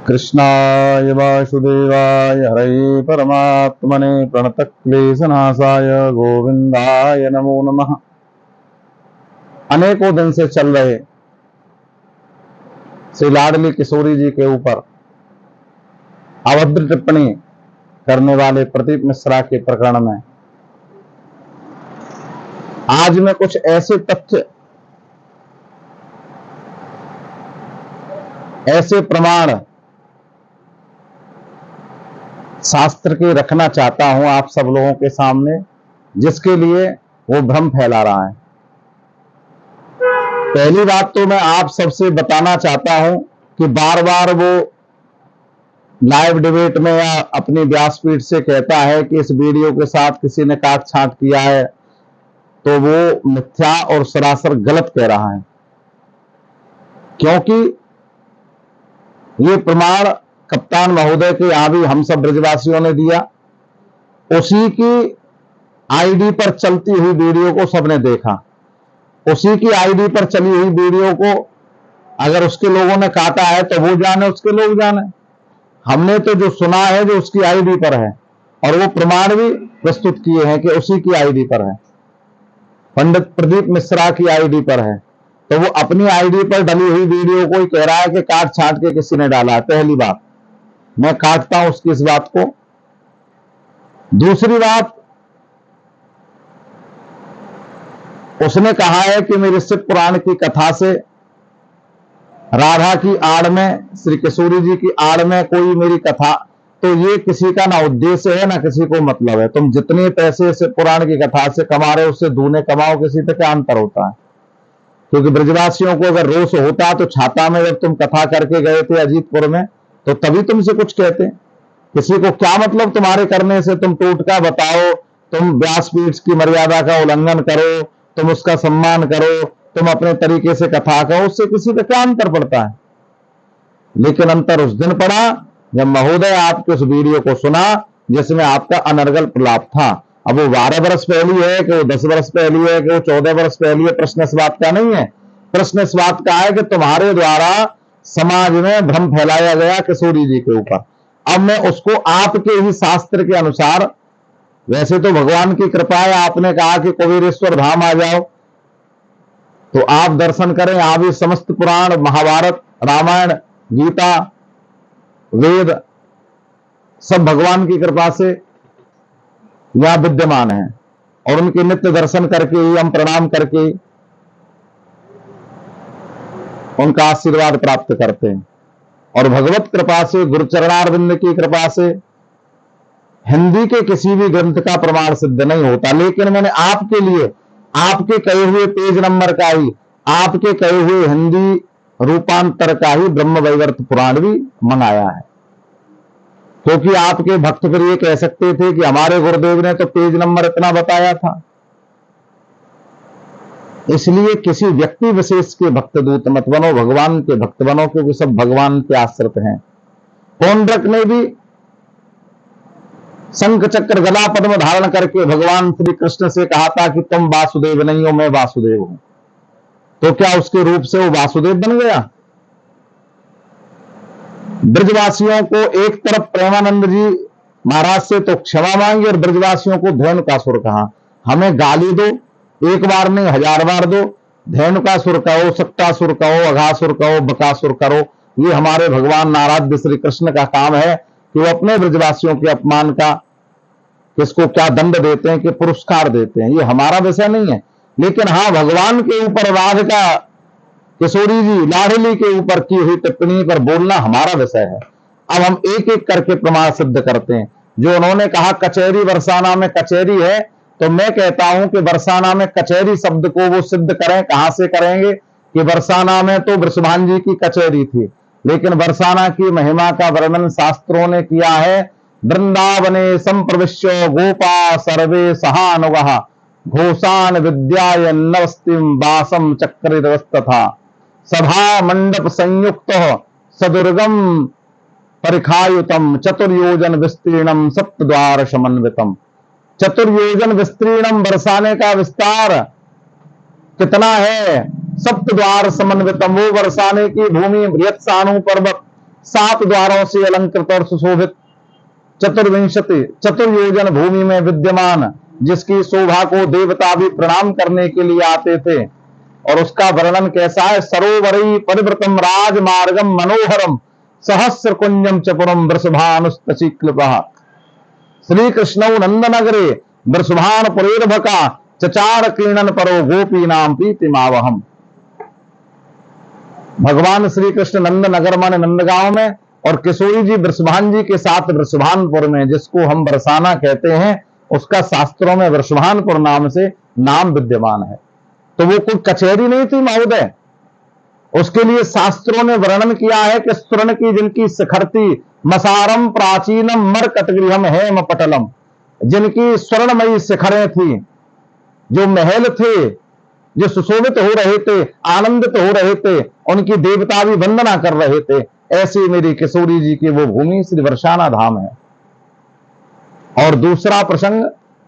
कृष्णाय वासुदेवाय हरे परमात्मने प्रणतक्लेशनाशाय गोविंदाय नमो नमः। अनेकों दिन से चल रहे श्री लाडली किशोरी जी के ऊपर अभद्र टिप्पणी करने वाले प्रदीप मिश्रा के प्रकरण में आज मैं कुछ ऐसे तथ्य, ऐसे प्रमाण शास्त्र के रखना चाहता हूं आप सब लोगों के सामने, जिसके लिए वो भ्रम फैला रहा है। पहली बात तो मैं आप सबसे बताना चाहता हूं कि बार बार वो लाइव डिबेट में या अपनी व्यासपीठ से कहता है कि इस वीडियो के साथ किसी ने काट छांट किया है, तो वो मिथ्या और सरासर गलत कह रहा है, क्योंकि ये प्रमाण कप्तान महोदय के यहां भी हम सब ब्रजवासियों ने दिया। उसी की आईडी पर चलती हुई वीडियो को सबने देखा। उसी की आईडी पर चली हुई वीडियो को अगर उसके लोगों ने काटा है तो वो जाने, उसके लोग जाने। हमने तो जो सुना है जो उसकी आईडी पर है, और वो प्रमाण भी प्रस्तुत किए हैं कि उसी की आईडी पर है, पंडित प्रदीप मिश्रा की आईडी पर है। तो वो अपनी आईडी पर डली हुई वीडियो को ही कह रहा है कि काट छांट के किसी ने डाला है। पहली बात, मैं काटता हूं उसकी इस बात को। दूसरी बात, उसने कहा है कि मेरे शिव पुराण की कथा से राधा की आड़ में, श्री किशोरी जी की आड़ में कोई मेरी कथा, तो ये किसी का ना उद्देश्य है ना किसी को मतलब है। तुम जितने पैसे शिव पुराण की कथा से कमा रहे हो उससे दूने कमाओ, किसी पे क्या अंतर होता है? क्योंकि ब्रजवासियों को अगर रोष होता तो छाता में जब तुम कथा करके गए थे अजीतपुर में, तो तभी तुमसे कुछ कहते। किसी को क्या मतलब तुम्हारे करने से? तुम टोटका बताओ, तुम व्यासपीठ की मर्यादा का उल्लंघन करो, तुम उसका सम्मान करो, तुम अपने तरीके से कथा कहो, उससे किसी का क्या अंतर पड़ता है? लेकिन अंतर उस दिन पड़ा जब महोदय आपके उस वीडियो को सुना जिसमें आपका अनर्गल प्रलाप था। अब वो 12 वर्ष पहली है कि वो 10 वर्ष पहली है कि वो 14 वर्ष पहली है, प्रश्न इस बात का नहीं है। प्रश्न इस बात का है कि तुम्हारे द्वारा समाज में भ्रम फैलाया गया किशोरी जी के ऊपर। अब मैं उसको आपके ही शास्त्र के अनुसार, वैसे तो भगवान की कृपा है, आपने कहा कि कुबेरेश्वर धाम आ जाओ तो आप दर्शन करें। आप ही समस्त पुराण, महाभारत, रामायण, गीता, वेद सब भगवान की कृपा से यहां विद्यमान है, और उनके नित्य दर्शन करके ही, हम प्रणाम करके उनका आशीर्वाद प्राप्त करते हैं। और भगवत कृपा से, गुरुचरणारविंद की कृपा से हिंदी के किसी भी ग्रंथ का प्रमाण सिद्ध नहीं होता। लेकिन मैंने आपके लिए आपके कहे हुए पेज नंबर का ही, आपके कहे हुए हिंदी रूपांतर का ही ब्रह्म वैवर्त पुराण भी मंगाया है, क्योंकि आपके भक्त फिर ये कह सकते थे कि हमारे गुरुदेव ने तो पेज नंबर इतना बताया था। इसलिए किसी व्यक्ति विशेष के भक्त दूत मत बनो, भगवान के भक्त बनो, क्योंकि सब भगवान के आश्रित हैं। पौंड्रक ने भी शंख चक्र गदा पद्म धारण करके भगवान श्री कृष्ण से कहा था कि तुम वासुदेव नहीं हो, मैं वासुदेव हूं। तो क्या उसके रूप से वो वासुदेव बन गया? ब्रजवासियों को एक तरफ प्रेमानंद जी महाराज से तो क्षमा मांगी और ब्रजवासियों को धेनुकासुर कहा। हमें गाली दो, एक बार नहीं 1000 बार दो, धेनुकासुर कहो, सत्तासुर कहो, अघासुर कहो, बकासुर करो, ये हमारे भगवान नारायण श्री कृष्ण का काम है कि वो अपने ब्रजवासियों के अपमान का किसको क्या दंड देते हैं, कि पुरस्कार देते हैं। ये हमारा विषय नहीं है। लेकिन हाँ, भगवान के ऊपर राधिका किशोरी जी लाडली के ऊपर की हुई टिप्पणी पर बोलना हमारा विषय है। अब हम एक एक करके प्रमाण सिद्ध करते हैं। जो उन्होंने कहा कचहरी बरसाना में कचहरी है, तो मैं कहता हूं कि बरसाना में कचहरी शब्द को वो सिद्ध करें। कहां से करेंगे? कि बरसाना में तो वृषभान जी की कचहरी थी, लेकिन बरसाना की महिमा का वर्णन शास्त्रों ने किया है। वृंदावने संप्रविश्य गोपा सर्वे सहानुगः घोषान विद्याय नवस्तिम वासम चक्रिरस्तथा सभा मंडप संयुक्त सदुर्गम परिखायुतम चतुर्योजन विस्तीर्णम सप्तद्वार समन्वितम। चतुर्योजन विस्तीर्णम, बरसाने का विस्तार कितना है? सप्तद्वार समन्वितम। वो बरसाने की भूमि बृहत सानु पर्वत 7 द्वारों से अलंकृत और सुशोभित चतुर्योजन भूमि में विद्यमान, जिसकी शोभा को देवता भी प्रणाम करने के लिए आते थे। और उसका वर्णन कैसा है? सरोवरी परिवृतम राजमार्गम मनोहरम सहस्र कुंजम चपुरम वृषभानुस्तचिक्लपः श्री कृष्णौ नंदनगरे वृषभान पुरेर्भका चचार क्रीड़न परो गोपी नाम प्रीतिमावहम। भगवान श्री कृष्ण नंदनगर माने नंदगांव में, और किशोरी जी वृषभान जी के साथ वृषभानपुर में, जिसको हम बरसाना कहते हैं, उसका शास्त्रों में वृषभानपुर नाम से नाम विद्यमान है। तो वो कोई कचहरी नहीं थी महोदय, उसके लिए शास्त्रों ने वर्णन किया है कि स्वर्ण की जिनकी शिखरती मसारम प्राचीनम मरकटगृहम हेम पटलम, जिनकी स्वर्णमयी शिखरें थी, जो महल थे, जो सुशोभित हो रहे थे, आनंदित हो रहे थे, उनकी देवता भी वंदना कर रहे थे, ऐसी मेरी किशोरी जी की वो भूमि श्री बरसाना धाम है। और दूसरा प्रसंग,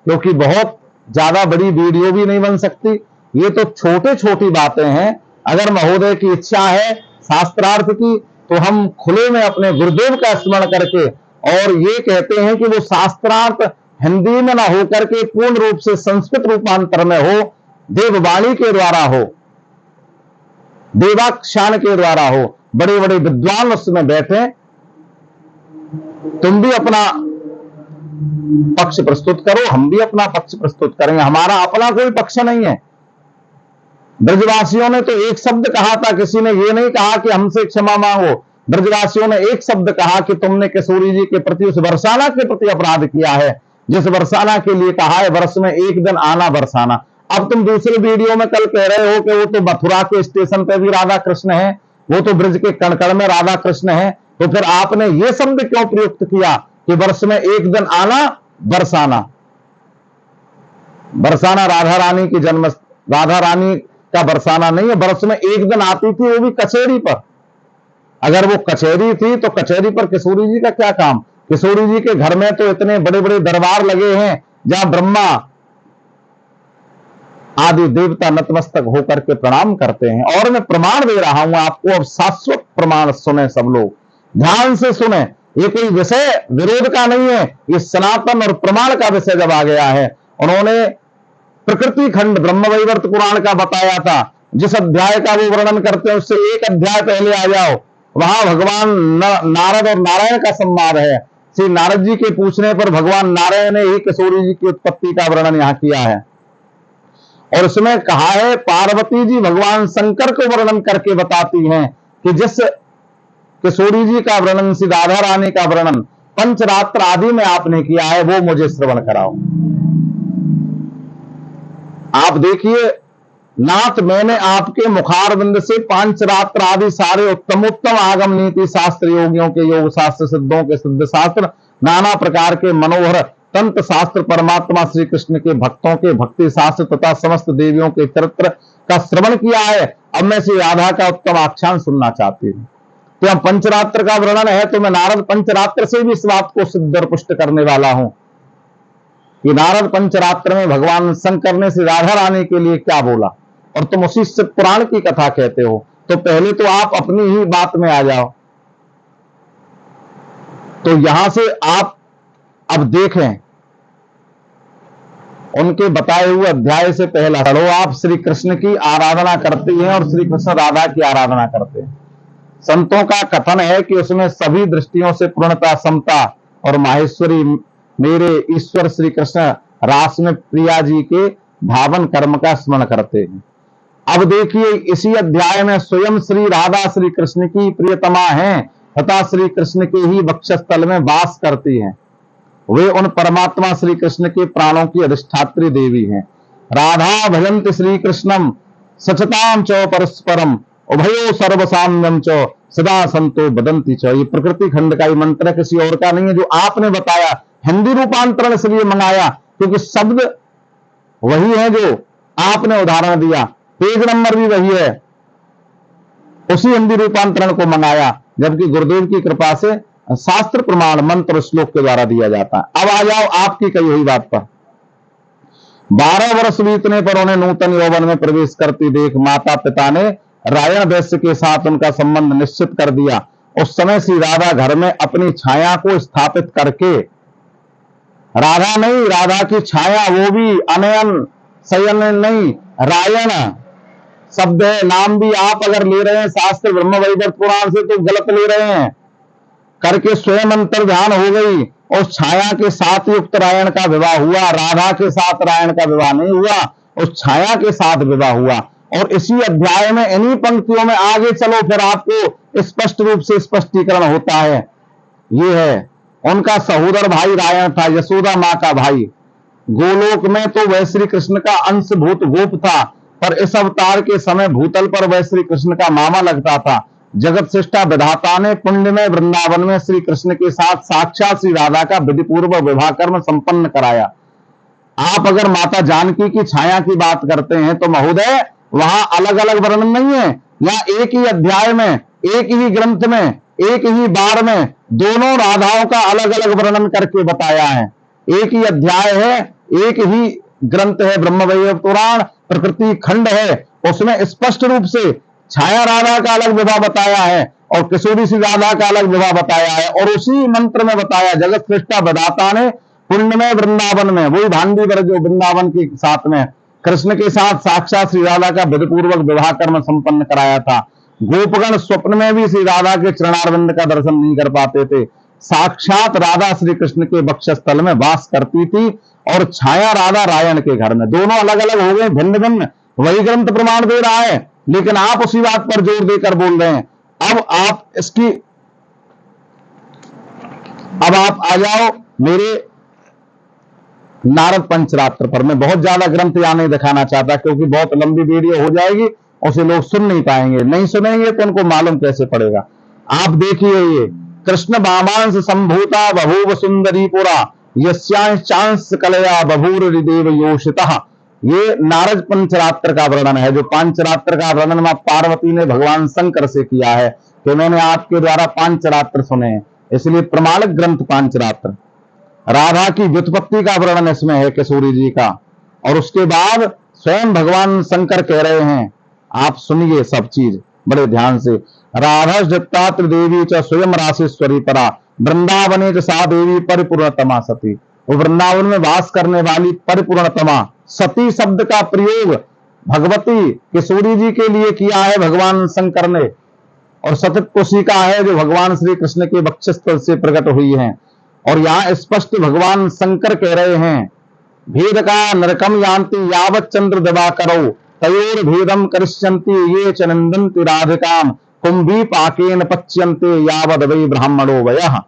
क्योंकि बहुत ज्यादा बड़ी वीडियो भी नहीं बन सकती, ये तो छोटे छोटी बातें हैं। अगर महोदय की इच्छा है शास्त्रार्थ की, तो हम खुले में अपने गुरुदेव का स्मरण करके, और ये कहते हैं कि वो शास्त्रार्थ हिंदी में ना होकर के पूर्ण रूप से संस्कृत रूपांतर में हो, देववाणी के द्वारा हो, देवाख्यान के द्वारा हो, बड़े बड़े विद्वान उसमें बैठे। तुम भी अपना पक्ष प्रस्तुत करो, हम भी अपना पक्ष प्रस्तुत करेंगे, हमारा अपना कोई पक्ष नहीं है। ब्रजवासियों ने तो एक शब्द कहा था, किसी ने ये नहीं कहा कि हमसे क्षमा मांगो। ब्रजवासियों ने एक शब्द कहा कि तुमने किशोरी जी के प्रति, उस बरसाना के प्रति अपराध किया है, जिस बरसाना के लिए कहा है वर्ष में एक दिन आना बरसाना। अब तुम दूसरे वीडियो में कल कह रहे हो कि वो तो मथुरा के स्टेशन पे भी राधा कृष्ण है, वो तो ब्रज के कणकण में राधा कृष्ण है, तो फिर आपने ये शब्द क्यों प्रयुक्त किया कि वर्ष में एक दिन आना बरसाना? बरसाना राधा रानी की जन्म, राधा रानी का बरसाना नहीं है, वर्ष में एक दिन आती थी, वो भी कचहरी पर। अगर वो कचहरी थी तो कचहरी पर किशोरी जी का क्या काम? किशोरी जी के घर में तो इतने बड़े बड़े दरबार लगे हैं, जहां ब्रह्मा आदि देवता नतमस्तक होकर के प्रणाम करते हैं। और मैं प्रमाण दे रहा हूं आपको, अब शाश्वत प्रमाण सुने सब लोग, ध्यान से सुने। ये कोई विषय विरोध का नहीं है, ये सनातन और प्रमाण का विषय जब आ गया है। उन्होंने प्रकृति खंड ब्रह्मवैवर्त पुराण का बताया था, जिस अध्याय का वो वर्णन करते हैं उससे एक अध्याय पहले आ जाओ, वहां भगवान नारद और नारायण का संवाद है। श्री नारद जी के पूछने पर भगवान नारायण ने ही किशोरी जी की उत्पत्ति का वर्णन यहां किया है। और उसमें कहा है, पार्वती जी भगवान शंकर को वर्णन करके बताती हैं कि जिस किशोरी जी का वर्णन, श्री राधा रानी का वर्णन पंचरात्र आदि में आपने किया है, वो मुझे श्रवण कराओ। आप देखिए नाथ, मैंने आपके मुखारविंद से पांचरात्र आदि सारे उत्तमोत्तम आगम नीति शास्त्र, योगियों के योग शास्त्र, सिद्धों के सिद्ध शास्त्र, नाना प्रकार के मनोहर तंत्र शास्त्र, परमात्मा श्री कृष्ण के भक्तों के भक्ति शास्त्र तथा समस्त देवियों के चरित्र का श्रवण किया है। अब मैं श्री राधा का उत्तम आख्यान सुनना चाहती हूं। तो हम पंचरात्र का वर्णन है, तो मैं नारद पंचरात्र से भी इस बात को सिद्ध और पुष्ट करने वाला हूं कि नारद पंचरात्र में भगवान शंकर ने श्री राधा रानी के लिए क्या बोला, और तुम उसी से पुराण की कथा कहते हो। तो पहले तो आप अपनी ही बात में आ जाओ। तो यहां से आप अब देखें, उनके बताए हुए अध्याय से पहला चलो, आप श्री कृष्ण की आराधना करती हैं और श्री कृष्ण राधा की आराधना करते हैं। संतों का कथन है कि उसमें सभी दृष्टियों से पूर्णता, समता और माहेश्वरी मेरे ईश्वर श्री कृष्ण रास में प्रिया जी के भावन कर्म का स्मरण करते हैं। अब देखिए, इसी अध्याय में स्वयं श्री राधा श्री कृष्ण की प्रियतमा हैं तथा श्री कृष्ण के ही वक्षस्थल में वास करती हैं। वे उन परमात्मा श्री कृष्ण के प्राणों की अधिष्ठात्री देवी हैं। राधा भजन्ति श्री कृष्णम सचताम चौ परस्परम उभयो सर्वसाम्यम चौ सदा संतो बदंती चौ। ये प्रकृति खंड का ही मंत्र है, किसी और का नहीं है, जो आपने बताया। हिंदी रूपांतरण इसलिए मंगाया क्योंकि शब्द वही है जो आपने उदाहरण दिया, पेज नंबर भी वही है, उसी हिंदी रूपांतरण को मंगाया, जबकि गुरुदेव की कृपा से शास्त्र प्रमाण मंत्र श्लोक के द्वारा दिया जाता है। अब आ जाओ आपकी कही हुई बात पर। 12 वर्ष बीतने पर उन्हें नूतन यौवन में प्रवेश करती देख माता पिता ने रायण वैश्य के साथ उनका संबंध निश्चित कर दिया। उस समय श्री राधा घर में अपनी छाया को स्थापित करके, राधा नहीं, राधा की छाया, वो भी अनयन शयन नहीं, रायण शब्द है, नाम भी आप अगर ले रहे हैं शास्त्र ब्रह्म वैवर्त पुराण से तो गलत ले रहे हैं, करके स्वयं अंतर ध्यान हो गई। और छाया के साथ युक्त रायण का विवाह हुआ, राधा के साथ रायण का विवाह नहीं हुआ, उस छाया के साथ विवाह हुआ। और इसी अध्याय में इन्हीं पंक्तियों में आगे चलो, फिर आपको स्पष्ट रूप से स्पष्टीकरण होता है। ये है, उनका सहोदर भाई रायण था, यशोदा मां का भाई। गोलोक में तो वह श्री कृष्ण का अंशभूत गोप था, पर इस अवतार के समय भूतल पर वह श्री कृष्ण का मामा लगता था। जगत सृष्टा विधाता ने पुण्य में वृंदावन में श्री कृष्ण के साथ साक्षात श्री राधा का विधिपूर्व विवाह कर्म संपन्न कराया। आप अगर माता जानकी की छाया की बात करते हैं तो महोदय वहां अलग अलग वर्णन नहीं है, यहाँ एक ही अध्याय में, एक ही ग्रंथ में, एक ही बार में दोनों राधाओं का अलग अलग वर्णन करके बताया है। एक ही अध्याय है, एक ही ग्रंथ है, ब्रह्म वैवर्त पुराण प्रकृति खंड है, उसमें स्पष्ट रूप से छाया राधा का अलग विवाह बताया है और किशोरी श्री राधा का अलग विवाह बताया है। और उसी मंत्र में बताया, जगत सृष्टा विधाता ने पुण्य में वृंदावन में, वही भांडी ब्रज जो वृंदावन के साथ में कृष्ण के साथ साक्षात श्री राधा का विधिपूर्वक विवाह कर्म संपन्न कराया था। गोपगण स्वप्न में भी श्री राधा के चरणारविंद का दर्शन नहीं कर पाते थे। साक्षात राधा श्री कृष्ण के वक्षस्थल में वास करती थी और छाया राधा रायण के घर में। दोनों अलग अलग हो गए, भिन्न भिन्न, वही ग्रंथ प्रमाण दे रहा है, लेकिन आप उसी बात पर जोर देकर बोल रहे हैं। अब आप आ जाओ मेरे नारद पंचरात्र पर। मैं बहुत ज्यादा ग्रंथ यहां नहीं दिखाना चाहता क्योंकि बहुत लंबी वीडियो हो जाएगी, उसे लोग सुन नहीं पाएंगे, नहीं सुनेंगे तो उनको मालूम कैसे पड़ेगा। आप देखिए, ये कृष्ण वामांस संभूता बभूव सुंदरी पुरा यस्यांश कलया बभूर हृदेव योषितः। ये नारद पंचरात्र का वर्णन है। जो पांचरात्र का वर्णन मां पार्वती ने भगवान शंकर से किया है कि मैंने आपके द्वारा पांचरात्र सुने हैं, इसलिए प्रमाणिक ग्रंथ पांचरात्र। राधा की व्युत्पत्ति का वर्णन इसमें है किशोरी जी का, और उसके बाद स्वयं भगवान शंकर कह रहे हैं, आप सुनिए सब चीज बड़े ध्यान से। राधा दत्तात्र देवी च स्वयं राशेश्वरी परा वृंदावने च सा देवी परिपूर्णतमा सती। वो वृंदावन में वास करने वाली परिपूर्णतमा सती शब्द का प्रयोग भगवती किशोरी जी के लिए किया है भगवान शंकर ने, और सतत कोशी का है जो भगवान श्री कृष्ण के वक्षस्थल से प्रकट हुई है। और यहां स्पष्ट भगवान शंकर कह रहे हैं, भेद का नरकम यान्ति यावत चंद्र दिवा करो तयोर भेदम करिष्यन्ति ये च नंदन्ति राधिकाम कुंभी पाकेन पच्यन्ते यावद वै ब्राह्मणो वयः।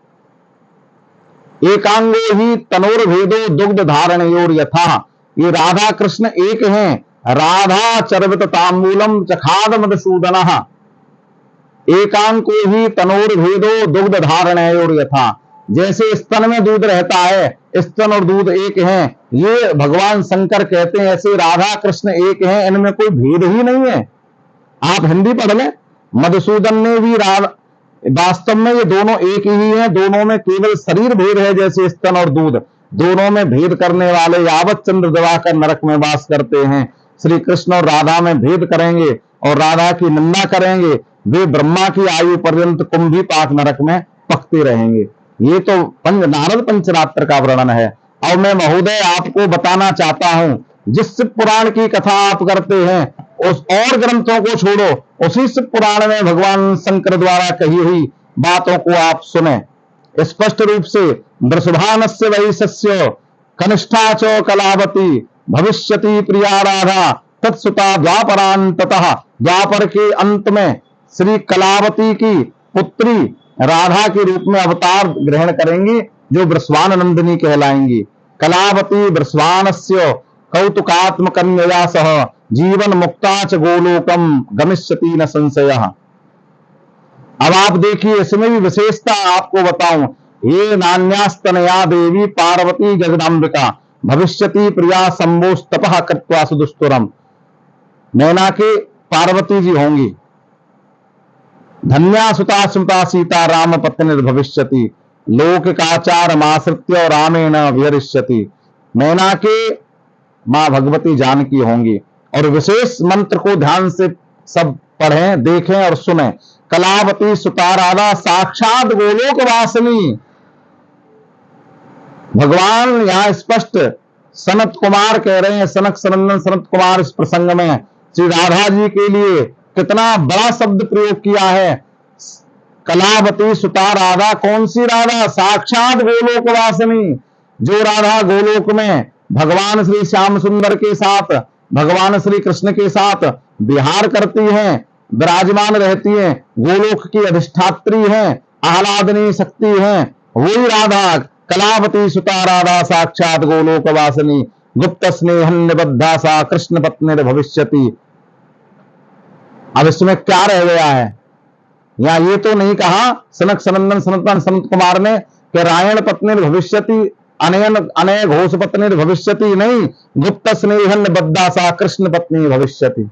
एकांगो ही तनोर भेदो दुग्ध धारणयोर यथा। ये राधा कृष्ण एक हैं। राधा चरवित तांबूलम चखाद मधुसूदनः एकांको ही तनोर भेदो दुग्ध धारणयोर यथा। जैसे स्तन में दूध रहता है, स्तन और दूध एक हैं, ये भगवान शंकर कहते हैं ऐसे राधा कृष्ण एक हैं, इनमें कोई भेद ही नहीं है। आप हिंदी पढ़ लें, मधुसूदन ने भी वास्तव में ये दोनों एक ही हैं, दोनों में केवल शरीर भेद है जैसे स्तन और दूध। दोनों में भेद करने वाले यावत चंद्र दिवाकर नरक में वास करते हैं। श्री कृष्ण और राधा में भेद करेंगे और राधा की निंदा करेंगे, वे ब्रह्मा की आयु पर्यंत कुंभी पाक नरक में पकते रहेंगे। ये तो नारद पंचरात्र का वर्णन है। अब मैं महोदय आपको बताना चाहता हूं, जिस शिव पुराण की कथा आप करते हैं उस और ग्रंथों को छोड़ो, उसी शिव पुराण में भगवान शंकर द्वारा कही हुई बातों को आप सुने स्पष्ट रूप से। वृषभानस्य वैश्य कनिष्ठा च कलावती भविष्यति प्रिया राधा तत्सुता द्वापरांततः। द्वापर के अंत में श्री कलावती की पुत्री राधा के रूप में अवतार ग्रहण करेंगी, जो वृषभान नंदिनी कहलाएंगी। कलावती वृषभानस्य कौतुकात्मकन्यया सह जीवन मुक्ता च गोलोकम गमिष्यति न संशयः। अब आप देखिए, इसमें भी विशेषता आपको बताऊं। ये नान्यास्तनया देवी पार्वती जगदांबिका भविष्यति प्रिया संभोस्तपः कृत्वा सुदुस्तुरम। नैना के पार्वती जी होंगी। धन्या सुता सुता सीता राम पत्नी भविष्यति लोक काचार माश्रित्य रामेण विहरिष्यति। नैना के मां भगवती जानकी होंगी। और विशेष मंत्र को ध्यान से सब पढ़ें, देखें और सुने। कलावती सुता राधा साक्षात गोलोक वासिनी। भगवान यहां स्पष्ट सनत कुमार कह रहे हैं, सनक सनंदन सनत कुमार इस प्रसंग में श्री राधा जी के लिए कितना बड़ा शब्द प्रयोग किया है। कलावती सुता राधा, कौन सी राधा? साक्षात गोलोक वासिनी, जो राधा गोलोक में भगवान श्री श्याम सुंदर के साथ, भगवान श्री कृष्ण के साथ विहार करती हैं, विराजमान रहती हैं, गोलोक की अधिष्ठात्री हैं, आह्लादनीय शक्ति हैं, वही राधा कलावती सुता राधा साक्षात गोलोक वासिनी। गुप्त स्नेहन निबद्धा सा कृष्ण पत्नी भविष्यति। अब इसमें क्या रह गया है? या ये तो नहीं कहा सनक सनंदन सनातन सनत कुमार ने कि रायण पत्नी भविष्यति, अनयन अनय घोष पत्नी भविष्यति, नहीं, गुप्त स्नेहन बद्धा सा कृष्ण पत्नी भविष्यति।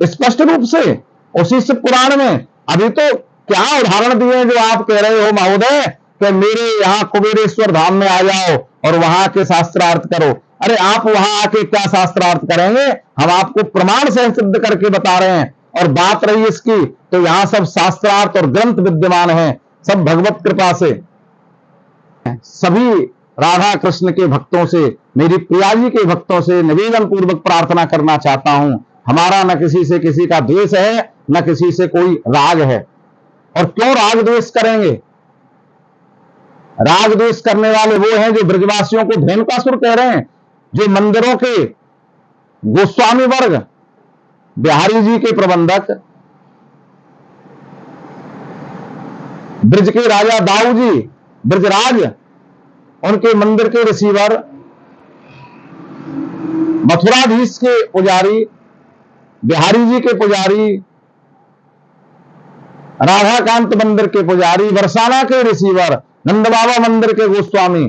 स्पष्ट रूप से उसी से पुराण में। अभी तो क्या उदाहरण दिए जो आप कह रहे हो महोदय कि मेरे यहाँ कुबेरेश्वर धाम में आ जाओ और वहां के शास्त्रार्थ करो। अरे आप वहां आके क्या शास्त्रार्थ करेंगे? हम आपको प्रमाण से सिद्ध करके बता रहे हैं। और बात रही इसकी, तो यहां सब शास्त्रार्थ और ग्रंथ विद्यमान है, सब भगवत कृपा से। सभी राधा कृष्ण के भक्तों से, मेरी प्रिया जी के भक्तों से निवेदन पूर्वक प्रार्थना करना चाहता हूं, हमारा न किसी से किसी का द्वेष है, न किसी से कोई राग है। और क्यों राग द्वेष करेंगे? राग द्वेष करने वाले वो हैं जो ब्रजवासियों को धेनुकासुर कह रहे हैं, जो मंदिरों के गोस्वामी वर्ग, बिहारी जी के प्रबंधक, ब्रज के राजा दाऊ जी, ब्रजराज, उनके मंदिर के रिसीवर, मथुराधीश के पुजारी, बिहारी जी के पुजारी, राधाकांत मंदिर के पुजारी, बरसाना के रिसीवर, नंद बाबा मंदिर के गोस्वामी,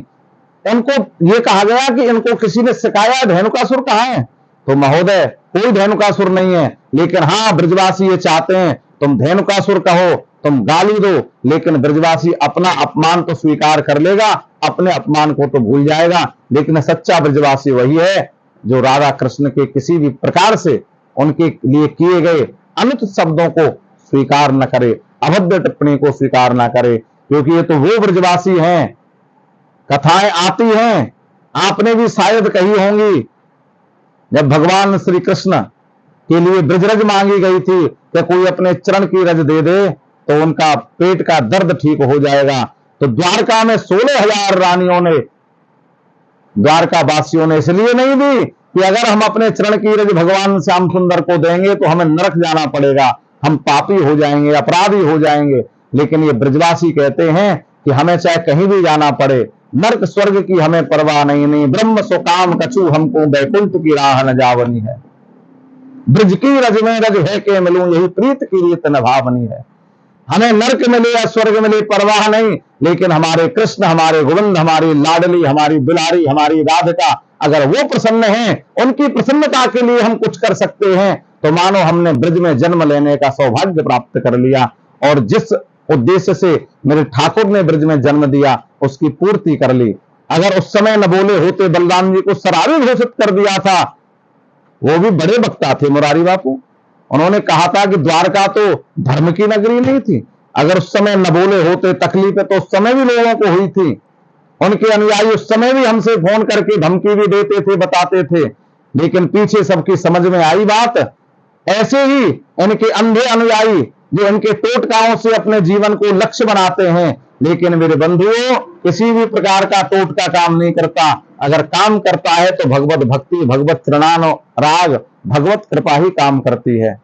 उनको ये कहा गया कि इनको किसी ने सिखाया धेनुकासुर कहां है? तो महोदय कोई धेनुकासुर नहीं है, लेकिन हां ब्रजवासी ये चाहते हैं तुम धेनुकासुर कहो, तुम गाली दो, लेकिन ब्रजवासी अपना अपमान तो स्वीकार कर लेगा, अपने अपमान को तो भूल जाएगा। लेकिन सच्चा ब्रजवासी वही है जो राधा कृष्ण के किसी भी प्रकार से उनके लिए किए गए अनुचित शब्दों को स्वीकार न करे, अभद्र टिप्पणी को स्वीकार न करे, क्योंकि ये तो वो ब्रजवासी हैं। कथाएं आती हैं, आपने भी शायद कही होंगी, जब भगवान श्री कृष्ण के लिए ब्रजरज मांगी गई थी कि कोई अपने चरण की रज दे दे तो उनका पेट का दर्द ठीक हो जाएगा। तो द्वारका में 16,000 रानियों ने, द्वारका वासियों ने इसलिए नहीं दी कि अगर हम अपने चरण की रज भगवान श्याम सुंदर को देंगे तो हमें नरक जाना पड़ेगा, हम पापी हो जाएंगे, अपराधी हो जाएंगे। लेकिन ये ब्रजवासी कहते हैं कि हमें चाहे कहीं भी जाना पड़े, नरक स्वर्ग की हमें परवाह नहीं, ब्रह्म सुकाम कछु हमको बैकुंठ की राह न जावनी है। ब्रज की रज में रज है के मिलूं, यही प्रीत की रीत नभावनी है। हमें नरक मिले या स्वर्ग मिले परवाह नहीं, लेकिन हमारे कृष्ण, हमारे गोविंद, हमारी लाडली, हमारी दुलारी, हमारी राधिका अगर वो प्रसन्न हैं, उनकी प्रसन्नता के लिए हम कुछ कर सकते हैं, तो मानो हमने ब्रज में जन्म लेने का सौभाग्य प्राप्त कर लिया। और जिस उद्देश्य से मेरे ठाकुर ने ब्रज में जन्म दिया उसकी पूर्ति कर ली। अगर उस समय न बोले होते, बलराम जी को शराबी घोषित कर दिया था, वो भी बड़े वक्ता थे मुरारी बापू, उन्होंने कहा था कि द्वारका तो धर्म की नगरी नहीं थी। अगर उस समय न बोले होते, तकलीफें तो उस समय भी लोगों को हुई थी। उनके अनुयायी उस समय भी हमसे फोन करके धमकी भी देते थे, बताते थे, लेकिन पीछे सबकी समझ में आई बात। ऐसे ही इनके अंधे अनुयायी जो इनके टोटकाओं से अपने जीवन को लक्ष्य बनाते हैं, लेकिन मेरे बंधुओं किसी भी प्रकार का टोटका काम नहीं करता। अगर काम करता है तो भगवत भक्ति, भगवत चरणान राग, भगवत कृपा ही काम करती है।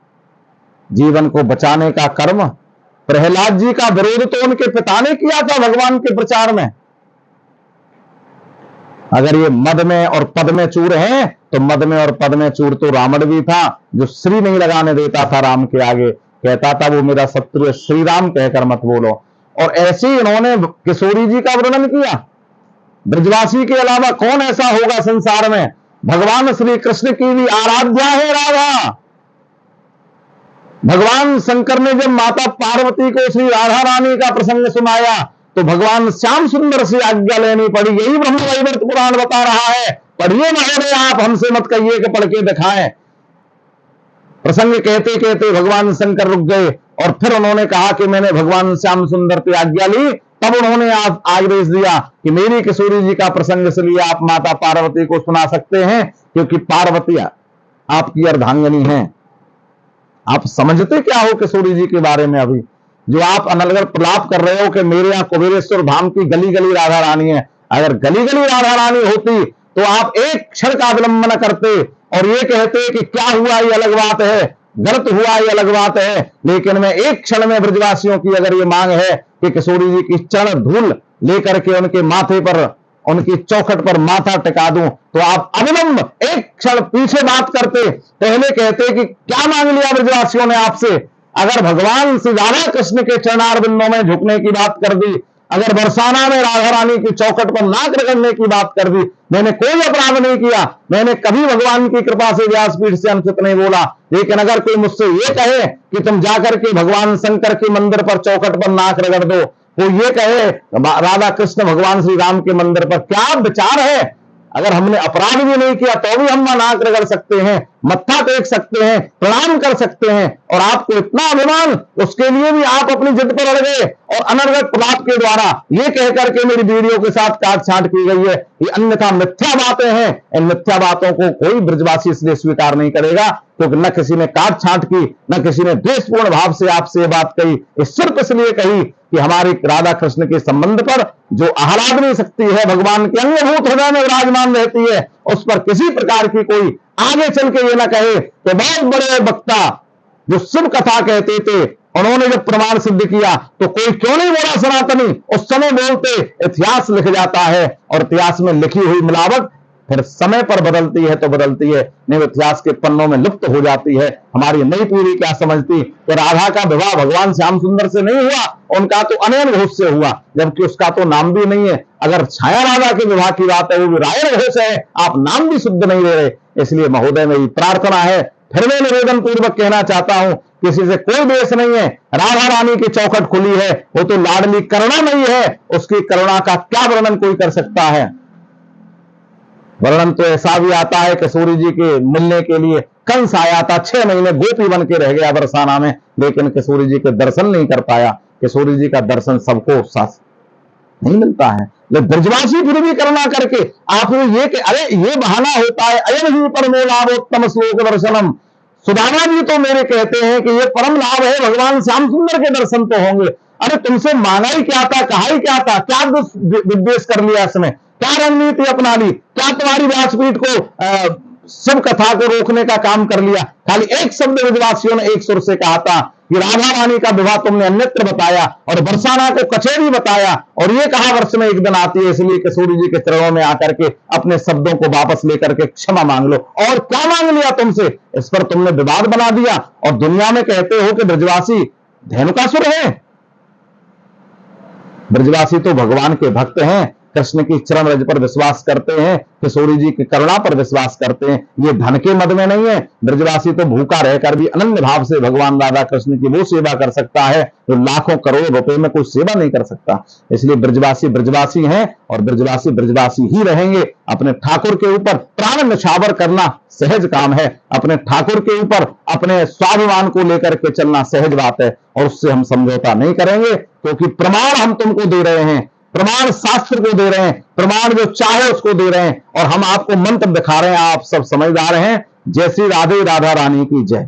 जीवन को बचाने का कर्म, प्रहलाद जी का विरोध तो उनके पिता ने किया था भगवान के प्रचार में। अगर ये मद में और पद में चूर हैं, तो मद में और पद में चूर तो रावण भी था, जो श्री नहीं लगाने देता था राम के आगे, कहता था वो मेरा शत्रु है, श्री राम कहकर मत बोलो। और ऐसे ही इन्होंने किशोरी जी का वर्णन किया। ब्रजवासी के अलावा कौन ऐसा होगा संसार में? भगवान श्री कृष्ण की भी आराध्या है राधा। भगवान शंकर ने जब माता पार्वती को श्री राधा रानी का प्रसंग सुनाया तो भगवान श्याम सुंदर से आज्ञा लेनी पड़ी। यही ब्रह्म वैवर्त पुराण बता रहा है, पढ़िए महोदय, आप हमसे मत कहिए कि पढ़ के दिखाएं। प्रसंग कहते कहते भगवान शंकर रुक गए और फिर उन्होंने कहा कि मैंने भगवान श्याम सुंदर की आज्ञा ली। तब उन्होंने आदेश दिया कि मेरी किशोरी जी का प्रसंग इसलिए आप माता पार्वती को सुना सकते हैं क्योंकि पार्वती आपकी अर्धांगिनी है। आप समझते क्या हो किशोरी जी के बारे में? अभी जो आप अनर्गल प्रलाप कर रहे हो कि मेरे यहाँ कुबेरेश्वर धाम की गली गली राधा रानी है, अगर गली गली राधा रानी होती तो आप एक क्षण का विलंब न करते और ये कहते कि क्या हुआ ये अलग बात है, गलत हुआ ये अलग बात है, लेकिन मैं एक क्षण में ब्रजवासियों की अगर ये मांग है कि किशोरी जी की चरण धूल लेकर के उनके माथे पर, उनकी चौखट पर माथा टिका दूं, तो आप अविलंब एक क्षण पीछे बात करते, पहले कहते कि क्या मांग लिया ब्रजवासियों ने आपसे। अगर भगवान श्री राधा कृष्ण के चरणार बिंदों में झुकने की बात कर दी, अगर बरसाना में राधा रानी की चौखट पर नाक रगड़ने की बात कर दी, मैंने कोई अपराध नहीं किया, मैंने कभी भगवान की कृपा से व्यासपीठ से अनुचित नहीं बोला। लेकिन अगर कोई मुझसे ये कहे कि तुम जाकर के भगवान शंकर के मंदिर पर चौखट पर नाक रगड़ दो, वो ये कहे राधा कृष्ण भगवान श्री राम के मंदिर पर, क्या विचार है? अगर हमने अपराध भी नहीं किया तो भी हम नाक रगड़ सकते हैं, मत्था टेक सकते हैं, प्रणाम कर सकते हैं, और आपको इतना अभिमान, उसके लिए भी आप अपनी जिद पर अड़ गए और अनर्गल प्रलाप के द्वारा ये कहकर के मेरी वीडियो के साथ काट छांट की गई है, ये अन्यथा मिथ्या बातें हैं। इन मिथ्या बातों को कोई ब्रजवासी इसलिए स्वीकार नहीं करेगा क्योंकि न किसी ने काट छांट की, न किसी ने द्वेषपूर्ण भाव से आपसे ये बात कही। इस सिर्फ इसलिए कही कि हमारी राधा कृष्ण के संबंध पर जो आह्लादनी शक्ति है, भगवान के अंगभूत हृदय में विराजमान रहती है, उस पर किसी प्रकार की कोई आगे चल के ये ना कहे कि बहुत बड़े वक्ता जो शिव कथा कहते थे, उन्होंने जब प्रमाण सिद्ध किया तो कोई क्यों नहीं बोला सनातनी, उस समय बोलते। इतिहास लिख जाता है और इतिहास में लिखी हुई मिलावट फिर समय पर बदलती है तो बदलती है, नहीं इतिहास के पन्नों में लुप्त हो जाती है। हमारी नई पीढ़ी क्या समझती कि राधा का विवाह भगवान श्याम सुंदर से नहीं हुआ, उनका तो अनयन घोष से हुआ, जबकि उसका तो नाम भी नहीं है। अगर छाया राधा के विवाह की बात है वो भी रायन घोष है, आप नाम भी शुद्ध नहीं ले रहे। इसलिए महोदय मेरी प्रार्थना है, फिर मैं निवेदन पूर्वक कहना चाहता हूं, किसी से कोई द्वेष नहीं है। राधा रानी की चौखट खुली है, वो तो लाडली करुणा नहीं है, उसकी करुणा का क्या वर्णन कोई कर सकता है? वर्णन तो ऐसा भी आता है किशोरी जी के मिलने के लिए कंस आया था, 6 महीने गोपी बन के रह गया बरसाना में, लेकिन किशोरी जी के दर्शन नहीं कर पाया। किशोरी जी का दर्शन सबको नहीं मिलता है, लेकिन ब्रजवासी फिर भी करुणा करके आप ये कि अरे ये बहाना होता है, अयन ही परमो लाभोत्तम श्लोक दर्शनम। सुदामा जी तो मेरे कहते हैं कि ये परम लाभ है, भगवान श्याम सुंदर के दर्शन तो होंगे। अरे तुमसे मांगा ही क्या था, कहा ही क्या था, क्या विद्वेष कर लिया इसमें, क्या रणनीति अपना ली, क्या तुम्हारी व्यासपीठ को सब कथा को रोकने का काम कर लिया? खाली एक शब्द ब्रजवासियों ने एक सुर से कहा था कि राधा रानी का विवाह तुमने अन्यत्र बताया और बरसाना को कचेरी बताया, और ये कहा वर्ष में एक दिन आती है, इसलिए किशोरी जी के चरणों में आकर के अपने शब्दों को वापस लेकर के क्षमा मांग लो। और क्या मांग लिया तुमसे? इस पर तुमने विवाद बना दिया और दुनिया में कहते हो कि ब्रजवासी धेनुकासुर है। ब्रजवासी तो भगवान के भक्त हैं, कृष्ण की चरण रज पर विश्वास करते हैं, किशोरी जी की करुणा पर विश्वास करते हैं। ये धन के मद में नहीं है। ब्रजवासी तो भूखा रहकर भी अनन्य भाव से भगवान राधा कृष्ण की वो सेवा कर सकता है जो लाखों करोड़ों रुपए में कोई सेवा नहीं कर सकता। इसलिए ब्रजवासी ब्रजवासी हैं और ब्रजवासी ब्रजवासी ही रहेंगे। अपने ठाकुर के ऊपर प्राण न्यौछावर करना सहज काम है, अपने ठाकुर के ऊपर अपने स्वाभिमान को लेकर के चलना सहज बात है, और उससे हम समझौता नहीं करेंगे, क्योंकि प्रमाण हम तुमको दे रहे हैं, प्रमाण शास्त्र को दे रहे हैं, प्रमाण जो चाहे उसको दे रहे हैं, और हम आपको मंत्र दिखा रहे हैं, आप सब समझदार हैं। जय श्री राधे राधा रानी की जय।